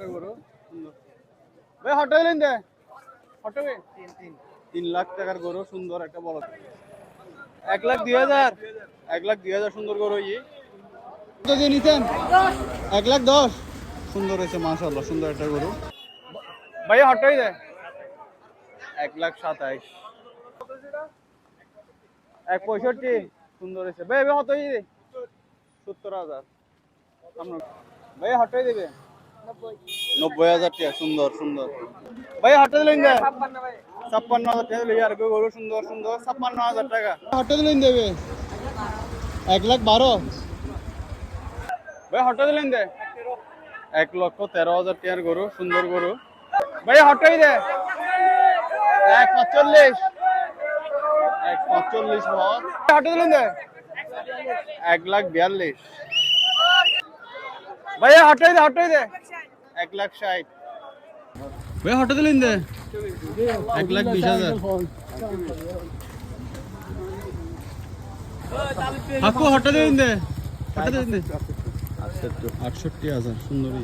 একটা গরু সুন্দর ভাই হটাই লেন দে হটাবে 3 লাখ টাকার গরু সুন্দর একটা বড় 1,02,000 1,02,000 সুন্দর গরু কত দিয়ে নিতেন 1,10,000 সুন্দর হয়েছে মাশাআল্লাহ সুন্দর একটা গরু ভাই হটাই দে 1,27,000 1,65,000 সুন্দর হয়েছে ভাই ভাই হটাই দে 70,000 ভাই হটাই দেবে 90,000 টাকা সুন্দর সুন্দর ভাই হটাই দিলেন দে 56,000 টাকা দিলে আর গরু সুন্দর সুন্দর 56,000 টাকা হটাই দিলেন দেবে 1,12,000 ভাই হটাই দিলেন দে 1,13,000 টাকার গরু সুন্দর গরু ভাই হটাই দে 1,45 1,45 হটাই দিলেন দে 1,42,000 ভাই হটাই দে 1,60,000 ভাই হটাই দিলেন দে 1,20,000 হাকু হটাই দিলেন দে 68,000 সুন্দরী